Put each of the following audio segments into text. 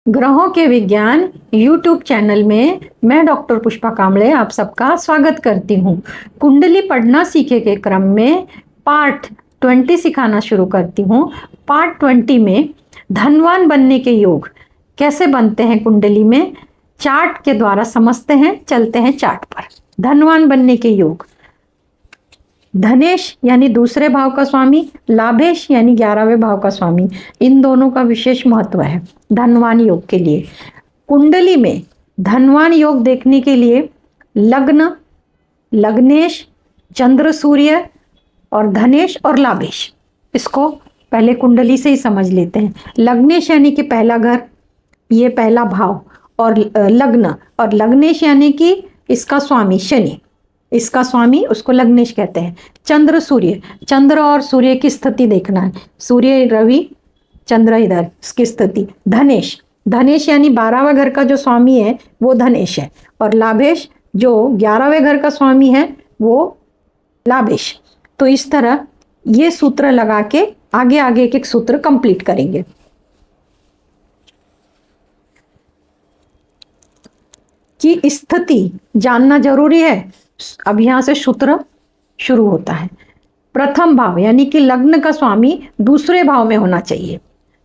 ग्रहों के विज्ञान यूट्यूब चैनल में मैं डॉक्टर पुष्पा कामले आप सबका स्वागत करती हूँ। कुंडली पढ़ना सीखे के क्रम में पार्ट 20 सिखाना शुरू करती हूँ। पार्ट 20 में धनवान बनने के योग कैसे बनते हैं कुंडली में चार्ट के द्वारा समझते हैं। चलते हैं चार्ट पर। धनवान बनने के योग। धनेश यानी दूसरे भाव का स्वामी, लाभेश यानी 11वें भाव का स्वामी, इन दोनों का विशेष महत्व है धनवान योग के लिए। कुंडली में धनवान योग देखने के लिए लग्न, लग्नेश, चंद्र, सूर्य और धनेश और लाभेश, इसको पहले कुंडली से ही समझ लेते हैं। लग्नेश यानी कि पहला घर, ये पहला भाव, और लग्न और लग्नेश यानी कि इसका स्वामी शनि, इसका स्वामी उसको लग्नेश कहते हैं। चंद्र, सूर्य, चंद्र और सूर्य की स्थिति देखना है। सूर्य रवि, चंद्र इधर, इसकी स्थिति। धनेश, धनेश यानी 12वें घर का जो स्वामी है वो धनेश है, और लाभेश जो 11वें घर का स्वामी है वो लाभेश। तो इस तरह ये सूत्र लगा के आगे आगे एक एक सूत्र कंप्लीट करेंगे। कि स्थिति जानना जरूरी है। अब यहां से सूत्र शुरू होता है। प्रथम भाव यानी कि लग्न का स्वामी दूसरे भाव में होना चाहिए।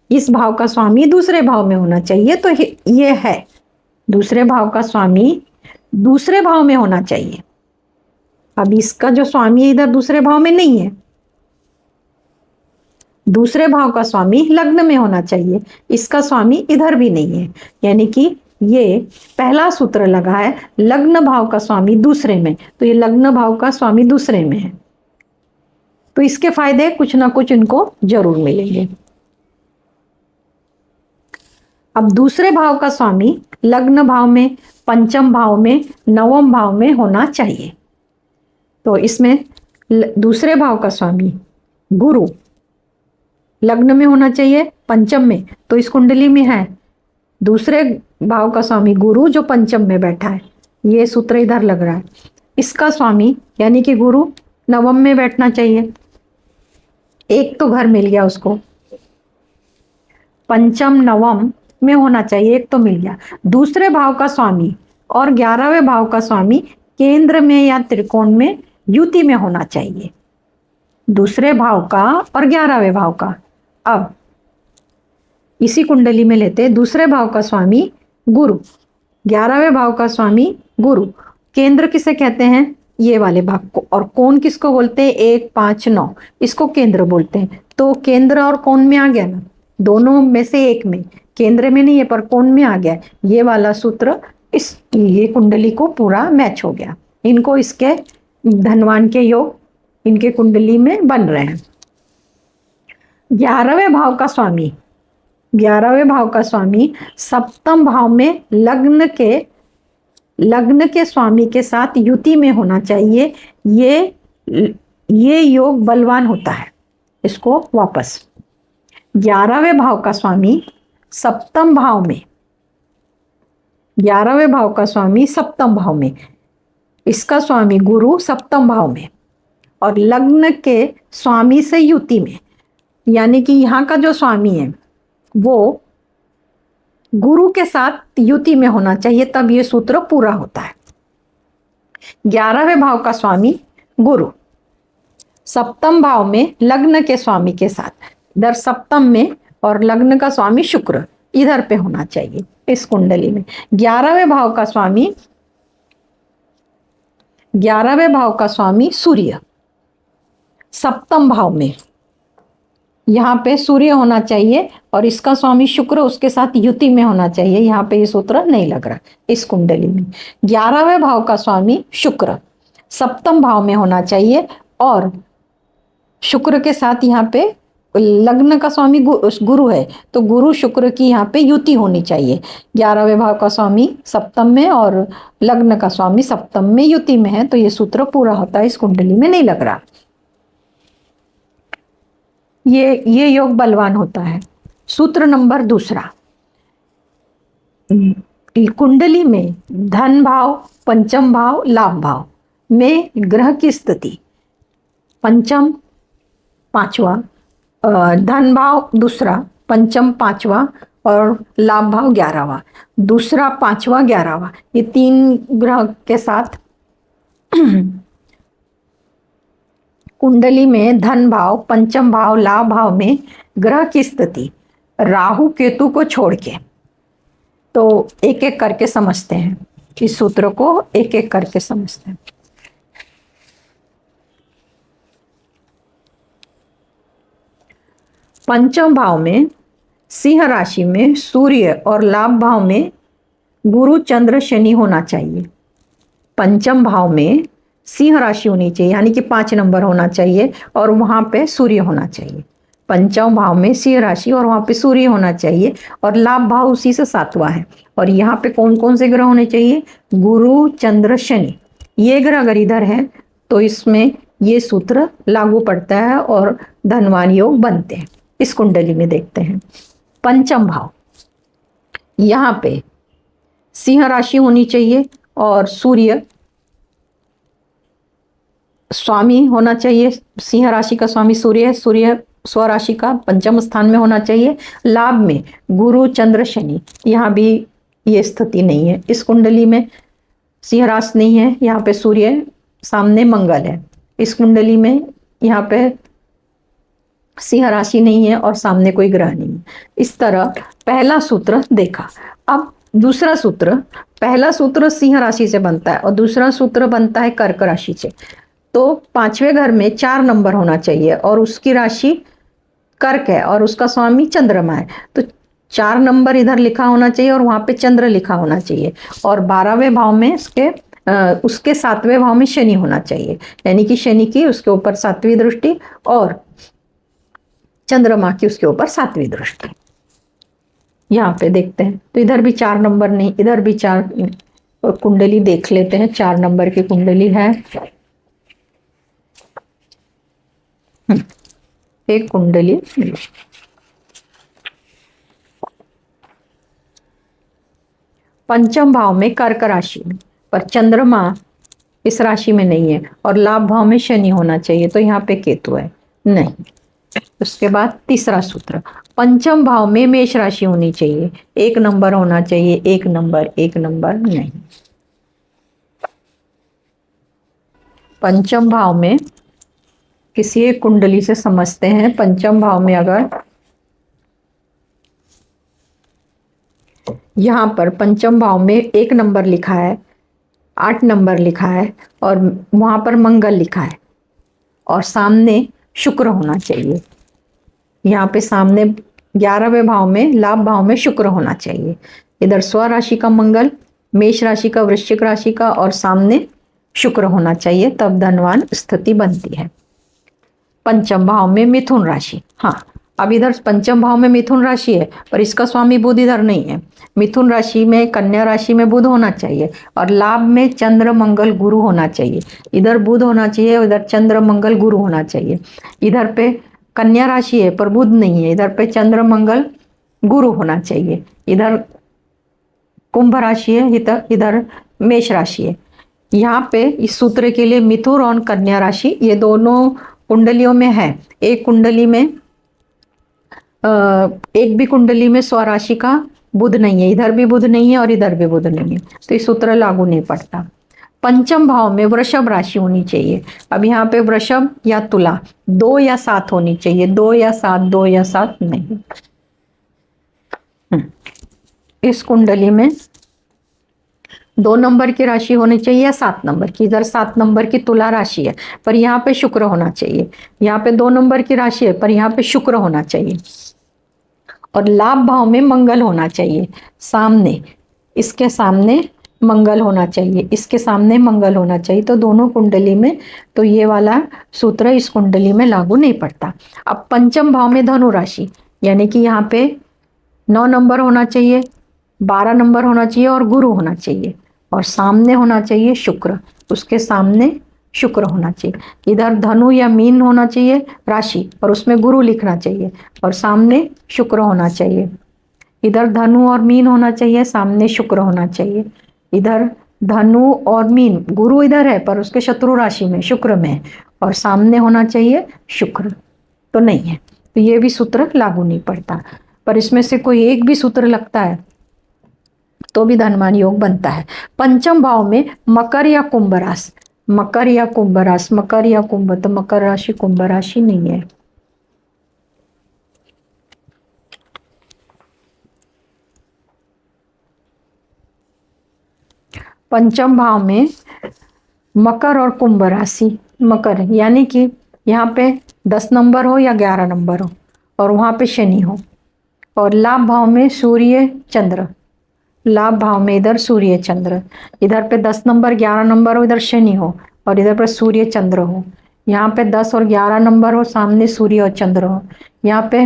इस भाव का स्वामी दूसरे भाव में होना चाहिए। तो ये है दूसरे भाव का स्वामी दूसरे भाव में होना चाहिए। अब इसका जो स्वामी इधर दूसरे भाव में नहीं है, दूसरे भाव का स्वामी लग्न में होना चाहिए। इसका स्वामी इधर भी नहीं है, यानी कि ये पहला सूत्र लगा है लग्न भाव का स्वामी दूसरे में। तो ये लग्न भाव का स्वामी दूसरे में है, तो इसके फायदे कुछ ना कुछ इनको जरूर मिलेंगे। अब दूसरे भाव का स्वामी लग्न भाव में, पंचम भाव में, नवम भाव में होना चाहिए। तो इसमें दूसरे भाव का स्वामी गुरु लग्न में होना चाहिए, पंचम में। तो इस कुंडली में है दूसरे भाव का स्वामी गुरु जो पंचम में बैठा है। ये सूत्र इधर लग रहा है। इसका स्वामी यानी कि गुरु नवम में बैठना चाहिए। एक तो घर मिल गया उसको, पंचम नवम में होना चाहिए, एक तो मिल गया। दूसरे भाव का स्वामी और 11वें भाव का स्वामी केंद्र में या त्रिकोण में युति में होना चाहिए। दूसरे भाव का और 11वें भाव का। अब इसी कुंडली में लेते दूसरे भाव का स्वामी गुरु, 11वें भाव का स्वामी गुरु। केंद्र किसे कहते हैं? ये वाले भाग को। और कोण किसको बोलते हैं? 1, 5, 9, इसको केंद्र बोलते हैं। तो केंद्र और कोण में आ गया ना, दोनों में से एक में, केंद्र में नहीं है पर कोण में आ गया। ये वाला सूत्र इस ये कुंडली को पूरा मैच हो गया। इनको इसके धनवान के योग इनके कुंडली में बन रहे हैं। 11वें भाव का स्वामी, 11वें भाव का स्वामी सप्तम भाव में लग्न के स्वामी के साथ युति में होना चाहिए। ये योग बलवान होता है। इसको वापस 11वें भाव का स्वामी सप्तम भाव में, 11वें भाव का स्वामी सप्तम भाव में, इसका स्वामी गुरु सप्तम भाव में, और लग्न के स्वामी से युति में, यानी कि यहाँ का जो स्वामी है वो गुरु के साथ युति में होना चाहिए, तब ये सूत्र पूरा होता है। 11वें भाव का स्वामी गुरु सप्तम भाव में लग्न के स्वामी के साथ, इधर सप्तम में, और लग्न का स्वामी शुक्र इधर पे होना चाहिए इस कुंडली में। 11वें भाव का स्वामी सूर्य सप्तम भाव में, यहाँ पे सूर्य होना चाहिए, और इसका स्वामी शुक्र उसके साथ युति में होना चाहिए। यहाँ पे ये सूत्र नहीं लग रहा इस कुंडली में। 11वें भाव का स्वामी शुक्र सप्तम भाव में होना चाहिए, और शुक्र के साथ यहाँ पे लग्न का स्वामी गुरु है, तो गुरु शुक्र की यहाँ पे युति होनी चाहिए। 11वें भाव का स्वामी सप्तम में और लग्न का स्वामी सप्तम में युति में है, तो ये सूत्र पूरा होता है। इस कुंडली में नहीं लग रहा। ये योग बलवान होता है। सूत्र नंबर दूसरा, कुंडली में धन भाव, पंचम भाव, लाभ भाव में ग्रह की स्थिति, पंचम पांचवा, धन भाव दूसरा, पंचम पांचवा और लाभ भाव 11वां, दूसरा 5वां 11वां, ये 3 ग्रह के साथ कुंडली में धन भाव, पंचम भाव, लाभ भाव में ग्रह की स्थिति राहु केतु को छोड़ के, तो एक एक करके समझते हैं, इस सूत्र को एक एक करके समझते हैं। पंचम भाव में सिंह राशि में सूर्य और लाभ भाव में गुरु चंद्र शनि होना चाहिए। पंचम भाव में सिंह राशि होनी चाहिए, यानी कि 5 नंबर होना चाहिए और वहां पे सूर्य होना चाहिए। पंचम भाव में सिंह राशि और वहां पे सूर्य होना चाहिए, और लाभ भाव उसी से 7वां है। और यहाँ पे कौन कौन से ग्रह होने चाहिए? गुरु चंद्र शनि। ये ग्रह अगर इधर है तो इसमें ये सूत्र लागू पड़ता है और धनवान योग बनते हैं। इस कुंडली में देखते हैं पंचम भाव, यहाँ पे सिंह राशि होनी चाहिए और सूर्य स्वामी होना चाहिए। सिंह राशि का स्वामी सूर्य है, सूर्य स्वराशि का पंचम स्थान में होना चाहिए। लाभ में गुरु चंद्र शनि, यहाँ भी ये स्थिति नहीं है। इस कुंडली में सिंह राशि नहीं है, यहाँ पे सूर्य, सामने मंगल है। इस कुंडली में यहाँ पे सिंह राशि नहीं है और सामने कोई ग्रह नहीं है। इस तरह पहला सूत्र देखा। अब दूसरा सूत्र, पहला सूत्र सिंह राशि से बनता है और दूसरा सूत्र बनता है कर्क राशि से। तो 5वें घर में 4 नंबर होना चाहिए और उसकी राशि कर्क है और उसका स्वामी चंद्रमा है, तो 4 नंबर इधर लिखा होना चाहिए और वहां पे चंद्र लिखा होना चाहिए। और 12वें भाव में उसके 7वें भाव में शनि होना चाहिए, यानी कि शनि की उसके ऊपर 7वीं दृष्टि और चंद्रमा की उसके ऊपर 7वीं दृष्टि। यहाँ पे देखते हैं तो इधर भी 4 नंबर नहीं, इधर भी 4। कुंडली देख लेते हैं, 4 नंबर की कुंडली है। एक कुंडली पंचम भाव में कर्क राशि में, पर चंद्रमा इस राशि में नहीं है और लाभ भाव में शनि होना चाहिए, तो यहाँ पे केतु है नहीं। उसके बाद तीसरा सूत्र, पंचम भाव में मेष राशि होनी चाहिए, 1 नंबर होना चाहिए, 1 नंबर, 1 नंबर नहीं। पंचम भाव में किसी एक कुंडली से समझते हैं। पंचम भाव में अगर यहाँ पर पंचम भाव में 1 नंबर लिखा है, 8 नंबर लिखा है और वहां पर मंगल लिखा है और सामने शुक्र होना चाहिए। यहाँ पे सामने 11वें भाव में लाभ भाव में शुक्र होना चाहिए। इधर स्व राशि का मंगल, मेष राशि का, वृश्चिक राशि का और सामने शुक्र होना चाहिए, तब धनवान स्थिति बनती है। पंचम भाव में मिथुन राशि, हाँ अब इधर पंचम भाव में मिथुन राशि है पर इसका स्वामी बुध इधर नहीं है। मिथुन राशि में, कन्या राशि में बुध होना चाहिए और लाभ में चंद्र मंगल गुरु होना चाहिए। इधर बुध होना चाहिए, इधर चंद्र मंगल गुरु होना चाहिए। इधर पे कन्या राशि है पर बुध नहीं है, इधर पे चंद्र मंगल गुरु होना चाहिए। इधर कुंभ राशि है, इधर मेष राशि है। यहाँ पे इस सूत्र के लिए मिथुन और कन्या राशि ये दोनों कुंडलियों में है। एक कुंडली में एक भी कुंडली में स्वराशि का बुध नहीं है, इधर भी बुध नहीं है और इधर भी बुध नहीं है, तो ये सूत्र लागू नहीं पड़ता। पंचम भाव में वृषभ राशि होनी चाहिए। अब यहाँ पे वृषभ या तुला 2 या 7 होनी चाहिए, 2 या 7, 2 या 7 नहीं। इस कुंडली में 2 नंबर की राशि होनी चाहिए या 7 नंबर की। इधर 7 नंबर की तुला राशि है पर यहाँ पे शुक्र होना चाहिए। यहाँ पे 2 नंबर की राशि है पर यहाँ पे शुक्र होना चाहिए और लाभ भाव में मंगल होना चाहिए। सामने, इसके सामने मंगल होना चाहिए, इसके सामने मंगल होना चाहिए, तो दोनों कुंडली में तो ये वाला सूत्र इस कुंडली में लागू नहीं पड़ता। अब पंचम भाव में धनु राशि, यानी कि यहाँ पे 9 नंबर होना चाहिए, 12 नंबर होना चाहिए और गुरु होना चाहिए और सामने होना चाहिए शुक्र, उसके सामने शुक्र होना चाहिए। इधर धनु या मीन होना चाहिए राशि और उसमें गुरु लिखना चाहिए और सामने शुक्र होना चाहिए। इधर धनु और मीन होना चाहिए, सामने शुक्र होना चाहिए। इधर धनु और मीन, गुरु इधर है पर उसके शत्रु राशि में शुक्र में और सामने होना चाहिए शुक्र, तो नहीं है, तो ये भी सूत्र लागू नहीं पड़ता। पर इसमें से कोई एक भी सूत्र लगता है तो भी धनवान योग बनता है। पंचम भाव में मकर या कुंभ राशि, मकर या कुंभ राशि, मकर या कुंभ, तो मकर राशि कुंभ राशि नहीं है। पंचम भाव में मकर और कुंभ राशि, मकर यानी कि यहाँ पे 10 नंबर हो या 11 नंबर हो और वहाँ पे शनि हो, और लाभ भाव में सूर्य चंद्र, लाभ भाव में इधर सूर्य चंद्र, इधर पे 10 नंबर 11 नंबर हो, इधर शनि हो और इधर पे सूर्य चंद्र हो। यहाँ पे 10 और 11 नंबर हो, सामने सूर्य और चंद्र हो। यहाँ पे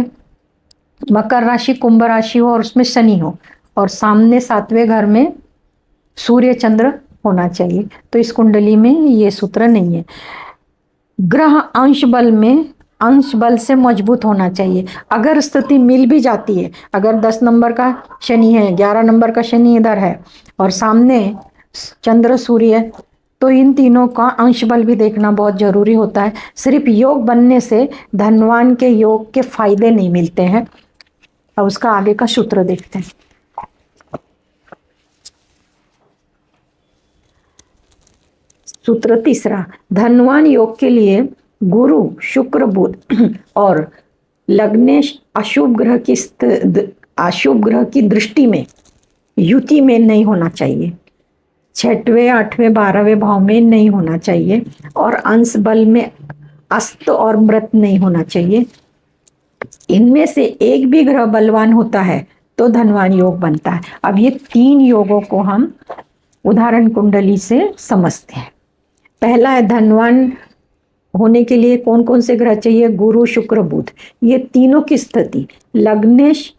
मकर राशि कुंभ राशि हो और उसमें शनि हो और सामने 7वें घर में सूर्य चंद्र होना चाहिए। तो इस कुंडली में ये सूत्र नहीं है। ग्रह अंश बल में अंश बल से मजबूत होना चाहिए। अगर स्थिति मिल भी जाती है, अगर 10 नंबर का शनि है, 11 नंबर का शनि इधर है और सामने चंद्र सूर्य, तो इन तीनों का अंश बल भी देखना बहुत जरूरी होता है। सिर्फ योग बनने से धनवान के योग के फायदे नहीं मिलते हैं। अब उसका आगे का सूत्र देखते हैं। सूत्र तीसरा, धनवान योग के लिए गुरु शुक्र बुध और लग्नेश अशुभ ग्रह की दृष्टि में युति में नहीं होना चाहिए। 6वें 8वें 12वें भाव में नहीं होना चाहिए और अंश बल में अस्त और मृत नहीं होना चाहिए। इनमें से एक भी ग्रह बलवान होता है तो धनवान योग बनता है। अब ये 3 योगों को हम उदाहरण कुंडली से समझते हैं। पहला है धनवान होने के लिए कौन कौन से ग्रह चाहिए, गुरु शुक्र बुध। ये तीनों की स्थिति लग्नेश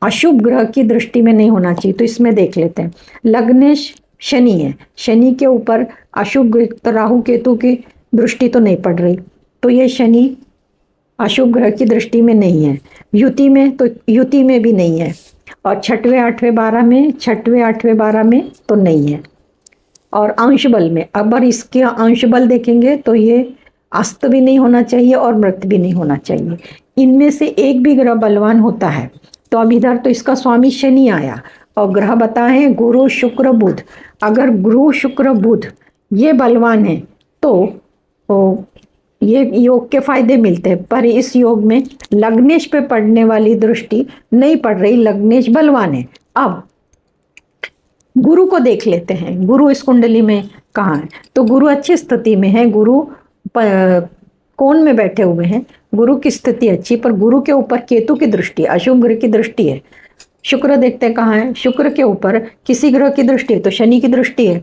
अशुभ ग्रह की दृष्टि में नहीं होना चाहिए। तो इसमें देख लेते हैं। लग्नेश शनि है, शनि के ऊपर अशुभ राहु केतु की दृष्टि तो नहीं पड़ रही, तो ये शनि अशुभ ग्रह की दृष्टि में नहीं है। युति में तो युति में भी नहीं है और 6वें 8वें 12 में, 6वें 8वें 12 में तो नहीं है। और अंश बल में अगर इसके अंश बल देखेंगे तो ये अस्त भी नहीं होना चाहिए और मृत भी नहीं होना चाहिए। इनमें से एक भी ग्रह बलवान होता है। तो अब इधर तो इसका स्वामी शनि आया और ग्रह बताए गुरु शुक्र बुध। अगर गुरु शुक्र बुध ये बलवान है तो ये योग के फायदे मिलते हैं। पर इस योग में लग्नेश पे पड़ने वाली दृष्टि नहीं पड़ रही, लग्नेश बलवान है। अब गुरु को देख लेते हैं, गुरु इस कुंडली में कहाँ है। तो गुरु अच्छी स्थिति में है, गुरु कोण में बैठे हुए हैं, गुरु की स्थिति अच्छी, पर गुरु के ऊपर केतु की दृष्टि, अशुभ ग्रह की दृष्टि है। शुक्र देखते हैं कहाँ है, शुक्र के ऊपर किसी ग्रह की दृष्टि है तो शनि की दृष्टि है।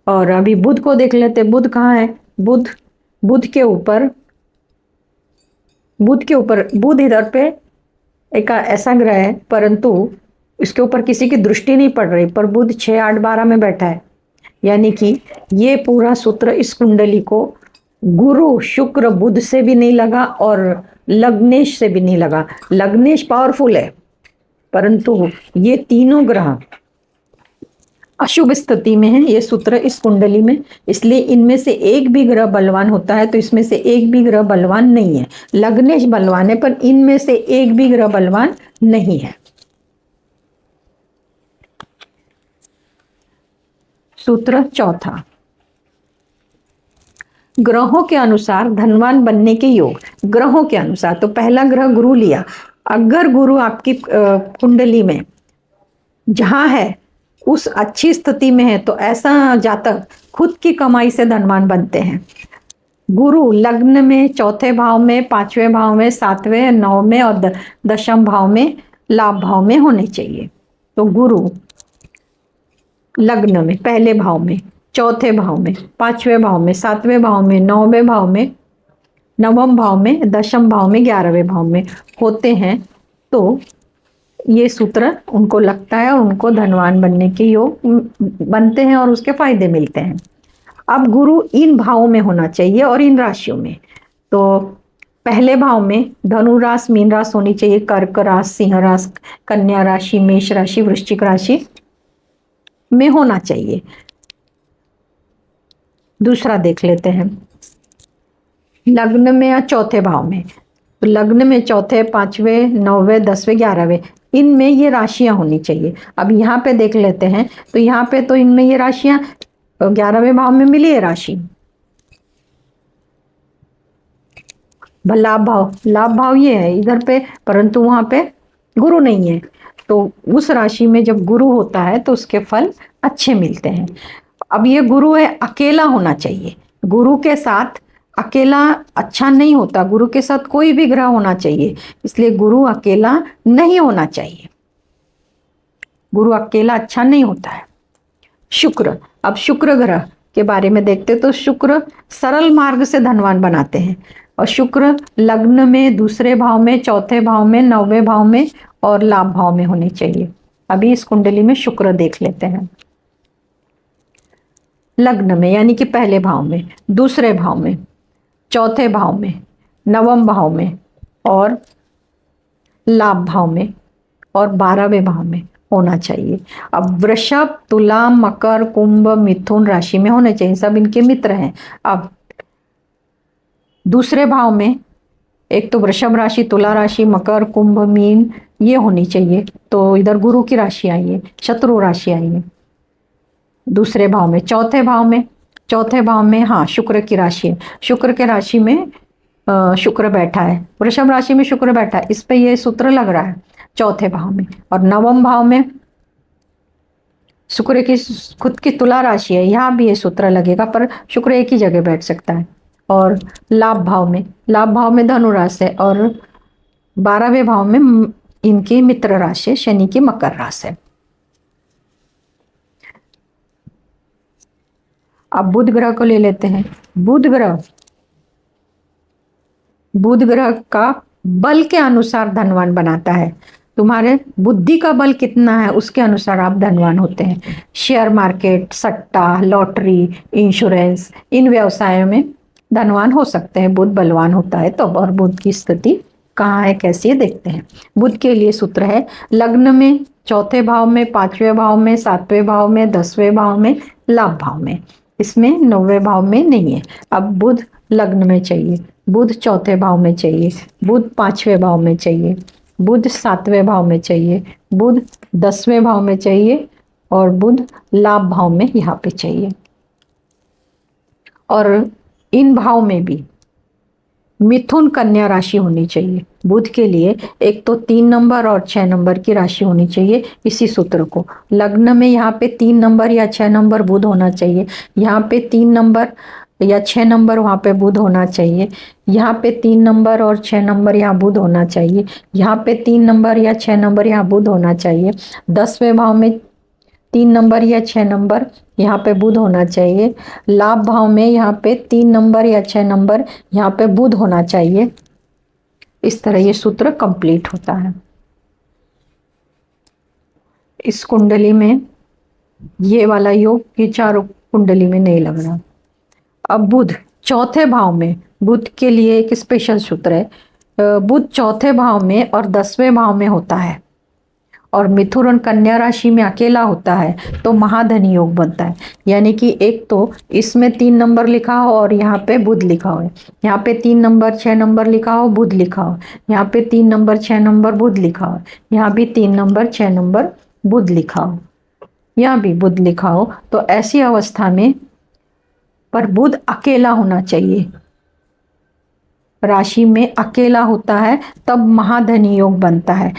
और अभी बुध को देख लेते हैं, बुध कहाँ है, बुध के ऊपर बुध इधर पे एक ऐसा ग्रह है परंतु इसके ऊपर किसी की दृष्टि नहीं पड़ रही, पर बुध 6 8 12 में बैठा है। यानी कि ये पूरा सूत्र इस कुंडली को गुरु शुक्र बुध से भी नहीं लगा और लग्नेश से भी नहीं लगा। लग्नेश पावरफुल है परंतु ये तीनों ग्रह अशुभ स्थिति में है, ये सूत्र इस कुंडली में। इसलिए इनमें से एक भी ग्रह बलवान होता है तो इसमें से एक भी ग्रह बलवान नहीं है। लग्नेश बलवान है पर इनमें से एक भी ग्रह बलवान नहीं है। सूत्र चौथा, ग्रहों के अनुसार धनवान बनने के योग। ग्रहों के अनुसार तो पहला ग्रह गुरु लिया। अगर गुरु आपकी कुंडली में जहां है उस अच्छी स्थिति में है तो ऐसा जातक खुद की कमाई से धनवान बनते हैं। गुरु लग्न में, चौथे भाव में, 5वें भाव में, 7वें 9वें और 10वें भाव में, लाभ भाव में होने चाहिए। तो गुरु लग्न में, पहले भाव में, चौथे भाव में, 5वें भाव में, 7वें भाव में, 9वें भाव में, 9वें भाव में, 10वें भाव में, 11वें भाव में होते हैं तो ये सूत्र उनको लगता है और उनको धनवान बनने के योग बनते हैं और उसके फायदे मिलते हैं। अब गुरु इन भावों में होना चाहिए और इन राशियों में। तो पहले भाव में धनु राशि, मीन राशि होनी चाहिए, कर्क राशि, सिंह राशि, कन्या राशि, मेष राशि, वृश्चिक राशि में होना चाहिए। दूसरा देख लेते हैं, लग्न में या चौथे भाव में। तो लग्न में चौथे, पांचवें, नौवें, 10वें, 11वें, इनमें ये राशियां होनी चाहिए। अब यहाँ पे देख लेते हैं, तो यहाँ पे तो इनमें ये राशियां 11वें भाव में मिली है राशि, लाभ भाव, लाभ भाव ये है इधर पे, परंतु वहां पे गुरु नहीं है। तो उस राशि में जब गुरु होता है तो उसके फल अच्छे मिलते हैं। अब ये गुरु है, अकेला होना चाहिए। गुरु के साथ अकेला अच्छा नहीं होता, गुरु के साथ कोई भी ग्रह होना चाहिए, इसलिए गुरु अकेला नहीं होना चाहिए, गुरु अकेला अच्छा नहीं होता है। शुक्र, अब शुक्र ग्रह के बारे में देखते तो शुक्र सरल मार्ग से धनवान बनाते हैं, और शुक्र लग्न में, दूसरे भाव में, चौथे भाव में, 9वें भाव में और लाभ भाव में होने चाहिए। अभी इस कुंडली में शुक्र देख लेते हैं। लग्न में यानी कि पहले भाव में, दूसरे भाव में, चौथे भाव में, नवम भाव में और लाभ भाव में और 12वें भाव में होना चाहिए। अब वृषभ, तुला, मकर, कुंभ, मिथुन राशि में होने चाहिए, सब इनके मित्र हैं। अब दूसरे भाव में एक तो वृषभ राशि, तुला राशि, मकर, कुंभ, मीन ये होनी चाहिए, तो इधर गुरु की राशि आई है, शत्रु राशि आई है दूसरे भाव में। चौथे भाव में, चौथे भाव में हाँ शुक्र की राशि है, शुक्र के राशि में शुक्र बैठा है, वृषभ राशि में शुक्र बैठा है, इस पे ये सूत्र लग रहा है चौथे भाव में। और नवम भाव में शुक्र की खुद की तुला राशि है, यहाँ भी ये सूत्र लगेगा, पर शुक्र एक ही जगह बैठ सकता है। और लाभ भाव में, लाभ भाव में धनु राशि है, और 12वें भाव में इनकी मित्र राशि शनि की मकर राशि है। अब बुध ग्रह को ले लेते हैं। बुध ग्रह, बुध ग्रह का बल के अनुसार धनवान बनाता है। तुम्हारे बुद्धि का बल कितना है उसके अनुसार आप धनवान होते हैं। शेयर मार्केट, सट्टा, लॉटरी, इंश्योरेंस, इन व्यवसायों में धनवान हो सकते हैं, बुध बलवान होता है तो। और बुध की स्थिति कहाँ है, कैसी है, देखते हैं। बुध के लिए सूत्र है लग्न में, चौथे भाव में, 5वें भाव में, 7वें भाव में, 10वें भाव में, लाभ भाव में, इसमें 9वें भाव में नहीं है। अब बुध लग्न में चाहिए, बुध चौथे भाव में चाहिए, बुध 5वें भाव में चाहिए, बुध 7वें भाव में चाहिए, बुध 10वें भाव में चाहिए और बुध लाभ भाव में यहाँ पे चाहिए। और इन भाव में भी मिथुन कन्या राशि होनी चाहिए बुध के लिए। एक तो 3 नंबर और 6 नंबर की राशि होनी चाहिए इसी सूत्र को। लग्न में यहाँ पे 3 नंबर या 6 नंबर बुध होना चाहिए, यहाँ पे 3 नंबर या 6 नंबर वहाँ पे बुध होना चाहिए, यहाँ पे 3 नंबर और 6 नंबर यहाँ बुध होना चाहिए, यहाँ पे 3 नंबर या 6 नंबर यहाँ बुध होना चाहिए। 10वें भाव में 3 नंबर या 6 नंबर यहाँ पे बुध होना चाहिए। लाभ भाव में यहाँ पे 3 नंबर या 6 नंबर यहाँ पे बुध होना चाहिए। इस तरह ये सूत्र कंप्लीट होता है। इस कुंडली में ये वाला योग ये चारों कुंडली में नहीं लग रहा। अब बुध चौथे भाव में, बुध के लिए एक स्पेशल सूत्र है। बुध चौथे भाव में और 10वें भाव में होता है और मिथुन और कन्या राशि में अकेला होता है तो महाधनी योग बनता है। यानी कि एक तो इसमें 3 नंबर लिखा हो और यहाँ पे बुध लिखा हो, यहाँ पे 3 नंबर 6 नंबर लिखा हो, बुध लिखा हो, यहाँ पे 3 नंबर 6 नंबर बुध लिखा हो, यहाँ भी 3 नंबर 6 नंबर बुध लिखा हो, यहाँ भी बुध लिखा हो, तो ऐसी अवस्था में पर बुध अकेला होना चाहिए, राशि में अकेला होता है तब महाधनी योग बनता है।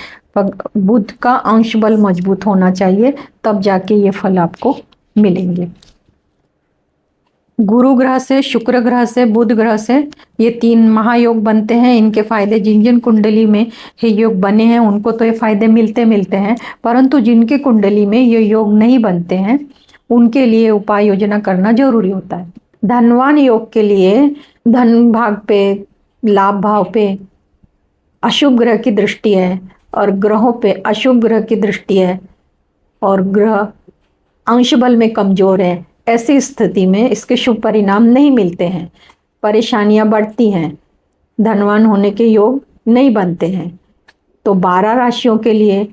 बुध का अंश बल मजबूत होना चाहिए तब जाके ये फल आपको मिलेंगे। गुरु ग्रह से, शुक्र ग्रह से, बुध ग्रह से ये 3 महायोग बनते हैं। इनके फायदे जिन जिन कुंडली में ये योग बने हैं उनको तो ये फायदे मिलते हैं, परंतु जिनके कुंडली में ये योग नहीं बनते हैं उनके लिए उपाय योजना करना जरूरी होता है। धनवान योग के लिए धन भाग पे, लाभ भाव पे अशुभ ग्रह की दृष्टि है और ग्रहों पे अशुभ ग्रह की दृष्टि है और ग्रह अंश बल में कमजोर है, ऐसी स्थिति में इसके शुभ परिणाम नहीं मिलते हैं, परेशानियां बढ़ती हैं, धनवान होने के योग नहीं बनते हैं। तो 12 राशियों के लिए,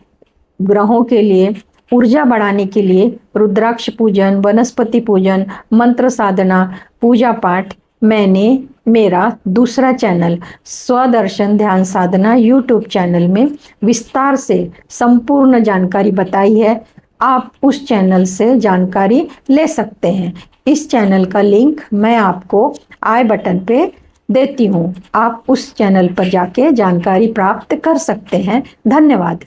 ग्रहों के लिए ऊर्जा बढ़ाने के लिए रुद्राक्ष पूजन, वनस्पति पूजन, मंत्र साधना, पूजा पाठ मैंने मेरा दूसरा चैनल स्वदर्शन ध्यान साधना यूट्यूब चैनल में विस्तार से संपूर्ण जानकारी बताई है। आप उस चैनल से जानकारी ले सकते हैं। इस चैनल का लिंक मैं आपको आई बटन पे देती हूँ। आप उस चैनल पर जाके जानकारी प्राप्त कर सकते हैं। धन्यवाद।